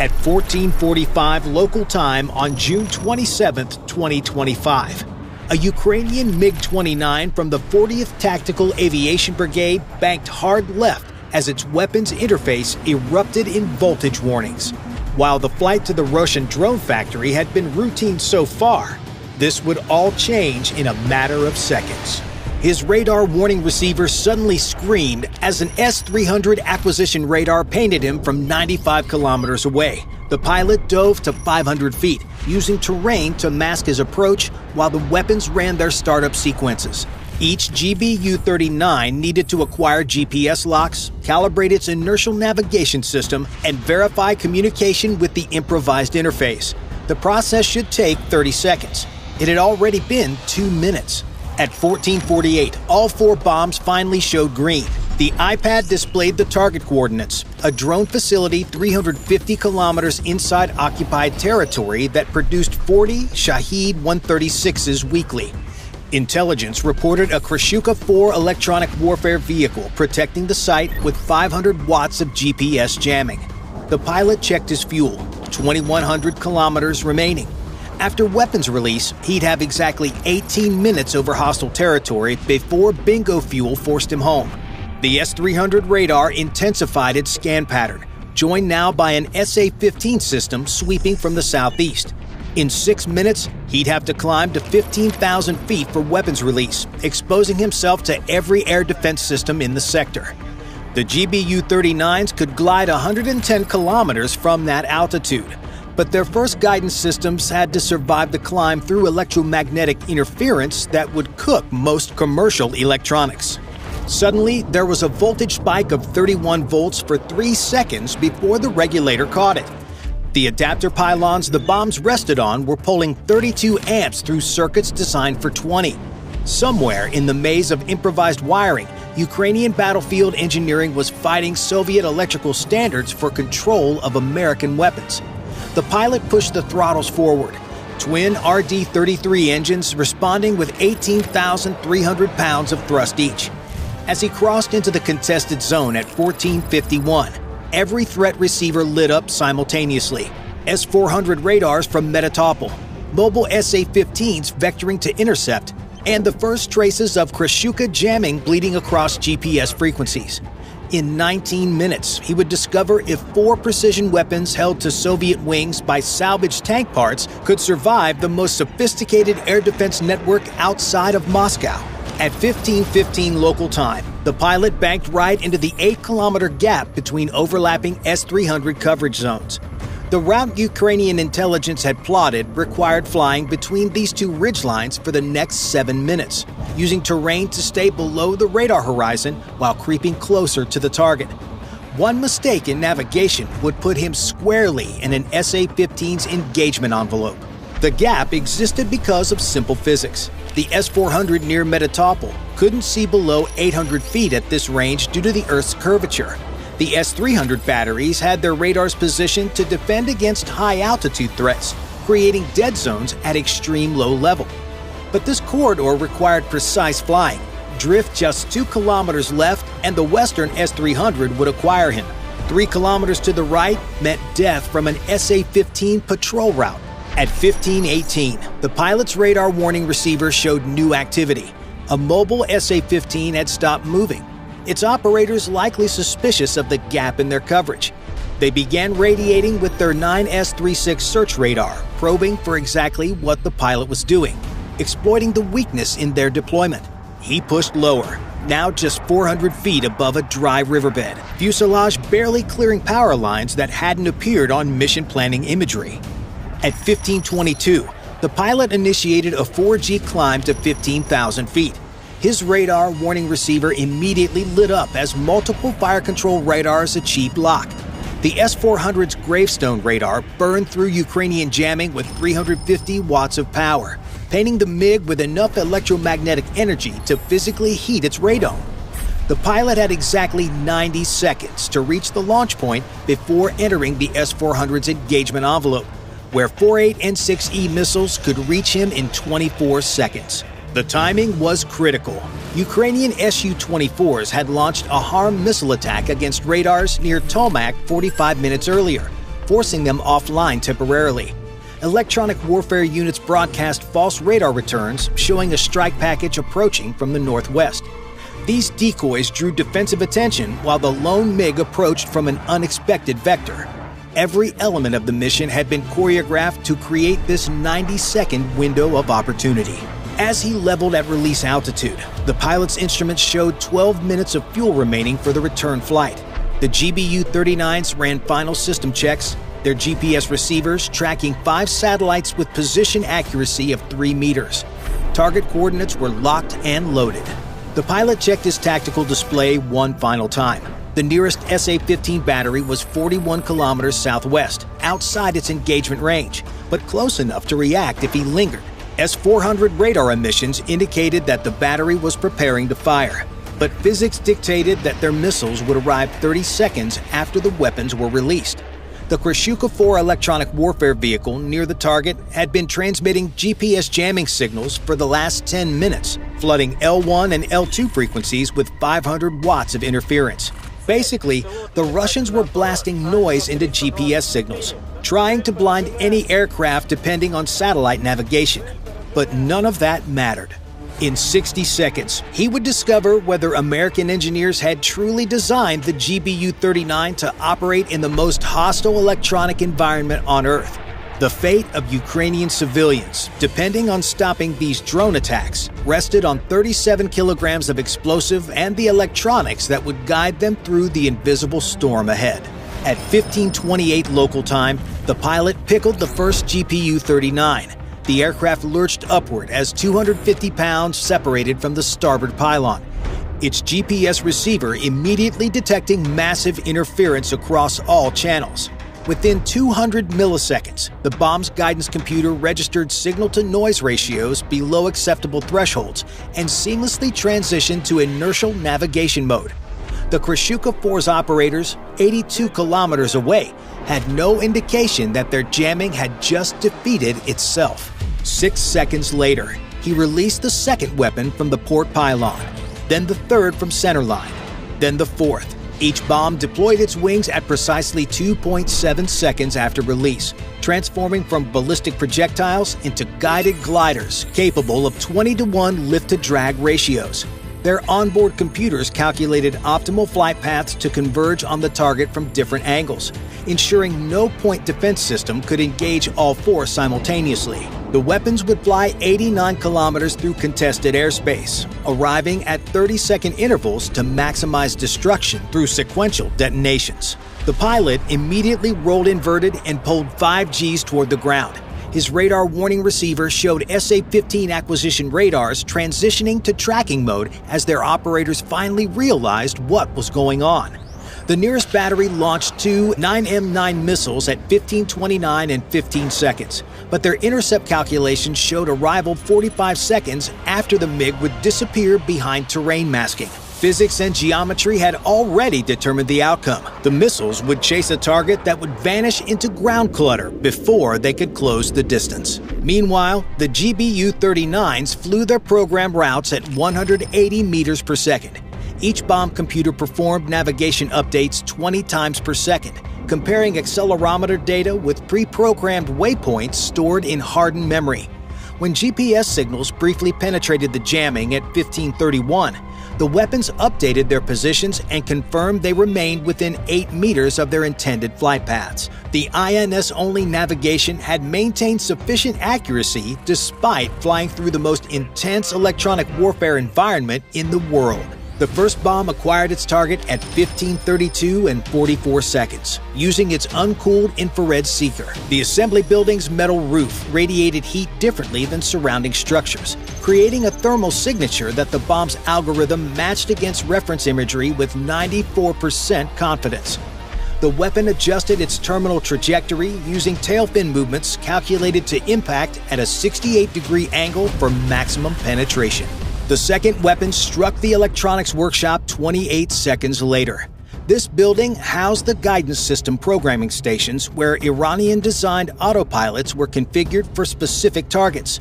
at 14:45 local time on June 27, 2025. A Ukrainian MiG-29 from the 40th Tactical Aviation Brigade banked hard left as its weapons interface erupted in voltage warnings. While the flight to the Russian drone factory had been routine so far, this would all change in a matter of seconds. His radar warning receiver suddenly screamed as an S-300 acquisition radar painted him from 95 kilometers away. The pilot dove to 500 feet, using terrain to mask his approach while the weapons ran their startup sequences. Each GBU-39 needed to acquire GPS locks, calibrate its inertial navigation system, and verify communication with the improvised interface. The process should take 30 seconds. It had already been 2 minutes. At 14:48, all 4 bombs finally showed green. The iPad displayed the target coordinates, a drone facility 350 kilometers inside occupied territory that produced 40 Shahed 136s weekly. Intelligence reported a Krashuka 4 electronic warfare vehicle protecting the site with 500 watts of GPS jamming. The pilot checked his fuel, 2,100 kilometers remaining. After weapons release, he'd have exactly 18 minutes over hostile territory before bingo fuel forced him home. The S-300 radar intensified its scan pattern, joined now by an SA-15 system sweeping from the southeast. In 6 minutes, he'd have to climb to 15,000 feet for weapons release, exposing himself to every air defense system in the sector. The GBU-39s could glide 110 kilometers from that altitude, but their first guidance systems had to survive the climb through electromagnetic interference that would cook most commercial electronics. Suddenly, there was a voltage spike of 31 volts for 3 seconds before the regulator caught it. The adapter pylons the bombs rested on were pulling 32 amps through circuits designed for 20. Somewhere in the maze of improvised wiring, Ukrainian battlefield engineering was fighting Soviet electrical standards for control of American weapons. The pilot pushed the throttles forward, twin RD-33 engines responding with 18,300 pounds of thrust each. As he crossed into the contested zone at 14:51, every threat receiver lit up simultaneously. S-400 radars from Melitopol, mobile SA-15s vectoring to intercept, and the first traces of Krashuka jamming bleeding across GPS frequencies. In 19 minutes, he would discover if 4 precision weapons held to Soviet wings by salvaged tank parts could survive the most sophisticated air defense network outside of Moscow. At 15:15 local time, the pilot banked right into the 8-kilometer gap between overlapping S-300 coverage zones. The route Ukrainian intelligence had plotted required flying between these 2 ridgelines for the next 7 minutes, using terrain to stay below the radar horizon while creeping closer to the target. One mistake in navigation would put him squarely in an SA-15's engagement envelope. The gap existed because of simple physics. The S-400 near Melitopol couldn't see below 800 feet at this range due to the Earth's curvature. The S-300 batteries had their radars positioned to defend against high-altitude threats, creating dead zones at extreme low level. But this corridor required precise flying. Drift just 2 kilometers left, and the Western S-300 would acquire him. 3 kilometers to the right meant death from an SA-15 patrol route. At 15:18, the pilot's radar warning receiver showed new activity. A mobile SA-15 had stopped moving. Its operators likely suspicious of the gap in their coverage. They began radiating with their 9S-36 search radar, probing for exactly what the pilot was doing, exploiting the weakness in their deployment. He pushed lower, now just 400 feet above a dry riverbed, fuselage barely clearing power lines that hadn't appeared on mission planning imagery. At 15:22, the pilot initiated a 4G climb to 15,000 feet. His radar warning receiver immediately lit up as multiple fire control radars achieved lock. The S-400's Gravestone radar burned through Ukrainian jamming with 350 watts of power, painting the MiG with enough electromagnetic energy to physically heat its radome. The pilot had exactly 90 seconds to reach the launch point before entering the S-400's engagement envelope, where 4.8 and 6E missiles could reach him in 24 seconds. The timing was critical. Ukrainian Su-24s had launched a HARM missile attack against radars near Tomak 45 minutes earlier. forcing them offline temporarily. Electronic warfare units broadcast false radar returns showing a strike package approaching from the northwest. These decoys drew defensive attention while the lone MiG approached from an unexpected vector. Every element of the mission had been choreographed to create this 90-second window of opportunity. As he leveled at release altitude, the pilot's instruments showed 12 minutes of fuel remaining for the return flight. The GBU-39s ran final system checks, their GPS receivers tracking 5 satellites with position accuracy of 3 meters. Target coordinates were locked and loaded. The pilot checked his tactical display one final time. The nearest SA-15 battery was 41 kilometers southwest, outside its engagement range, but close enough to react if he lingered. S-400 radar emissions indicated that the battery was preparing to fire, but physics dictated that their missiles would arrive 30 seconds after the weapons were released. The Krashuka-4 electronic warfare vehicle near the target had been transmitting GPS jamming signals for the last 10 minutes, flooding L1 and L2 frequencies with 500 watts of interference. Basically, the Russians were blasting noise into GPS signals, trying to blind any aircraft depending on satellite navigation. But none of that mattered. In 60 seconds, he would discover whether American engineers had truly designed the GBU-39 to operate in the most hostile electronic environment on Earth. The fate of Ukrainian civilians, depending on stopping these drone attacks, rested on 37 kilograms of explosive and the electronics that would guide them through the invisible storm ahead. At 15:28 local time, the pilot pickled the first GBU-39. The aircraft lurched upward as 250 pounds separated from the starboard pylon, its GPS receiver immediately detecting massive interference across all channels. Within 200 milliseconds, the bomb's guidance computer registered signal-to-noise ratios below acceptable thresholds and seamlessly transitioned to inertial navigation mode. The Krashuka-4's operators, 82 kilometers away, had no indication that their jamming had just defeated itself. 6 seconds later, he released the second weapon from the port pylon, then the third from centerline, then the fourth. Each bomb deployed its wings at precisely 2.7 seconds after release, transforming from ballistic projectiles into guided gliders capable of 20-to-1 lift-to-drag ratios. Their onboard computers calculated optimal flight paths to converge on the target from different angles, ensuring no point defense system could engage all four simultaneously. The weapons would fly 89 kilometers through contested airspace, arriving at 30-second intervals to maximize destruction through sequential detonations. The pilot immediately rolled inverted and pulled 5 Gs toward the ground. His radar warning receiver showed SA-15 acquisition radars transitioning to tracking mode as their operators finally realized what was going on. The nearest battery launched 2 9M9 missiles at 15:29 and 15 seconds, but their intercept calculations showed arrival 45 seconds after the MiG would disappear behind terrain masking. Physics and geometry had already determined the outcome. The missiles would chase a target that would vanish into ground clutter before they could close the distance. Meanwhile, the GBU-39s flew their program routes at 180 meters per second. Each bomb computer performed navigation updates 20 times per second, comparing accelerometer data with pre-programmed waypoints stored in hardened memory. When GPS signals briefly penetrated the jamming at 15:31, the weapons updated their positions and confirmed they remained within 8 meters of their intended flight paths. The INS-only navigation had maintained sufficient accuracy despite flying through the most intense electronic warfare environment in the world. The first bomb acquired its target at 15:32 and 44 seconds, using its uncooled infrared seeker. The assembly building's metal roof radiated heat differently than surrounding structures, creating a thermal signature that the bomb's algorithm matched against reference imagery with 94% confidence. The weapon adjusted its terminal trajectory using tailfin movements calculated to impact at a 68-degree angle for maximum penetration. The second weapon struck the electronics workshop 28 seconds later. This building housed the guidance system programming stations where Iranian-designed autopilots were configured for specific targets.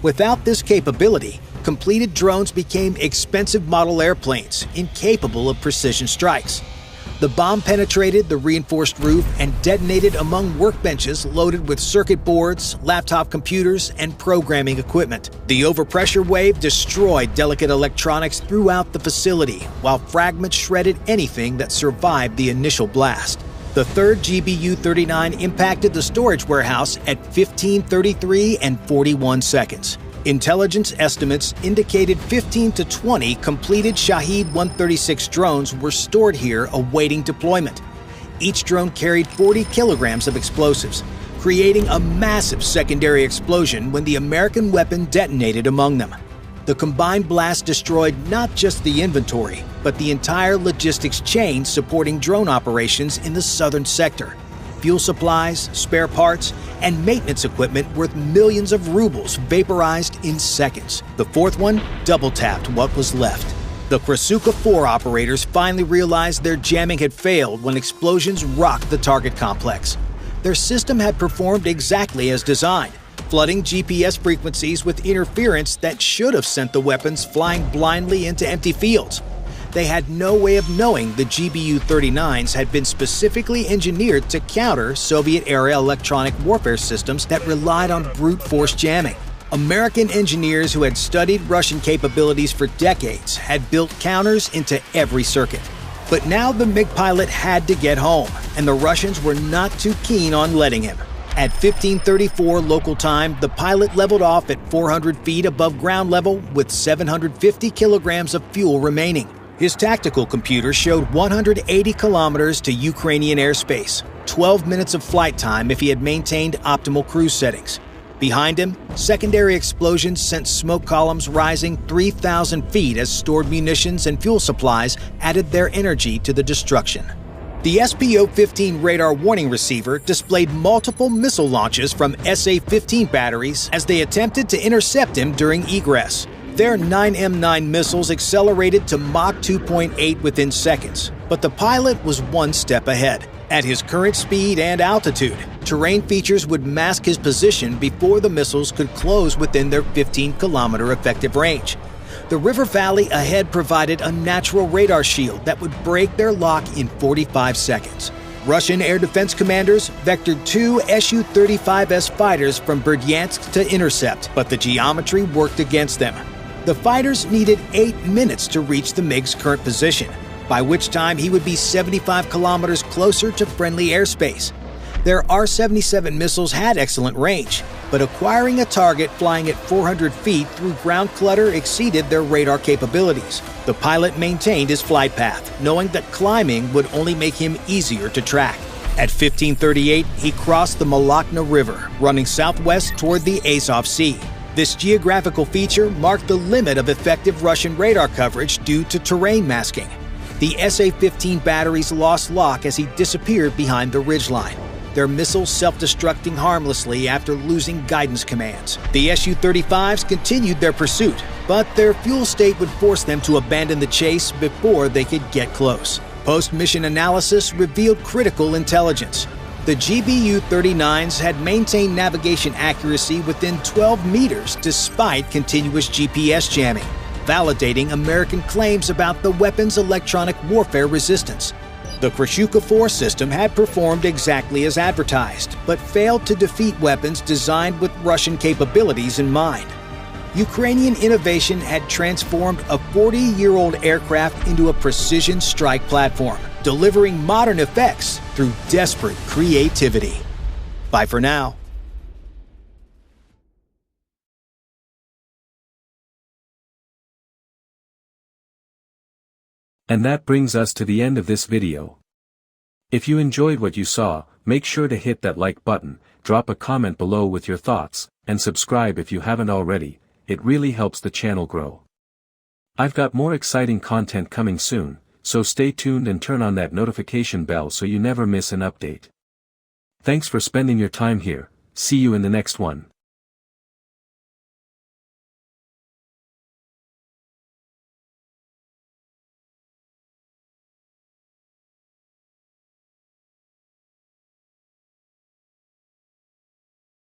Without this capability, completed drones became expensive model airplanes incapable of precision strikes. The bomb penetrated the reinforced roof and detonated among workbenches loaded with circuit boards, laptop computers, and programming equipment. The overpressure wave destroyed delicate electronics throughout the facility, while fragments shredded anything that survived the initial blast. The third GBU-39 impacted the storage warehouse at 15:33 and 41 seconds. Intelligence estimates indicated 15 to 20 completed Shahed-136 drones were stored here awaiting deployment. Each drone carried 40 kilograms of explosives, creating a massive secondary explosion when the American weapon detonated among them. The combined blast destroyed not just the inventory, but the entire logistics chain supporting drone operations in the southern sector. Fuel supplies, spare parts, and maintenance equipment worth millions of rubles vaporized in seconds. The fourth one double-tapped what was left. The Krasuka 4 operators finally realized their jamming had failed when explosions rocked the target complex. Their system had performed exactly as designed, flooding GPS frequencies with interference that should have sent the weapons flying blindly into empty fields. They had no way of knowing the GBU-39s had been specifically engineered to counter Soviet-era electronic warfare systems that relied on brute force jamming. American engineers who had studied Russian capabilities for decades had built counters into every circuit. But now the MiG pilot had to get home, and the Russians were not too keen on letting him. At 15:34 local time, the pilot leveled off at 400 feet above ground level with 750 kilograms of fuel remaining. His tactical computer showed 180 kilometers to Ukrainian airspace, 12 minutes of flight time if he had maintained optimal cruise settings. Behind him, secondary explosions sent smoke columns rising 3,000 feet as stored munitions and fuel supplies added their energy to the destruction. The SPO-15 radar warning receiver displayed multiple missile launches from SA-15 batteries as they attempted to intercept him during egress. Their 9M9 missiles accelerated to Mach 2.8 within seconds, but the pilot was one step ahead. At his current speed and altitude, terrain features would mask his position before the missiles could close within their 15-kilometer effective range. The river valley ahead provided a natural radar shield that would break their lock in 45 seconds. Russian air defense commanders vectored 2 Su-35S fighters from Berdyansk to intercept, but the geometry worked against them. The fighters needed 8 minutes to reach the MiG's current position, by which time he would be 75 kilometers closer to friendly airspace. Their R-77 missiles had excellent range, but acquiring a target flying at 400 feet through ground clutter exceeded their radar capabilities. The pilot maintained his flight path, knowing that climbing would only make him easier to track. At 15:38, he crossed the Molokna River, running southwest toward the Azov Sea. This geographical feature marked the limit of effective Russian radar coverage due to terrain masking. The SA-15 batteries lost lock as he disappeared behind the ridgeline, their missiles self-destructing harmlessly after losing guidance commands. The Su-35s continued their pursuit, but their fuel state would force them to abandon the chase before they could get close. Post-mission analysis revealed critical intelligence. The GBU-39s had maintained navigation accuracy within 12 meters despite continuous GPS jamming, validating American claims about the weapon's electronic warfare resistance. The Krasuka 4 system had performed exactly as advertised, but failed to defeat weapons designed with Russian capabilities in mind. Ukrainian innovation had transformed a 40-year-old aircraft into a precision strike platform, delivering modern effects through desperate creativity. Bye for now. And that brings us to the end of this video. If you enjoyed what you saw, make sure to hit that like button, drop a comment below with your thoughts, and subscribe if you haven't already. It really helps the channel grow. I've got more exciting content coming soon, so stay tuned and turn on that notification bell so you never miss an update. Thanks for spending your time here. See you in the next one.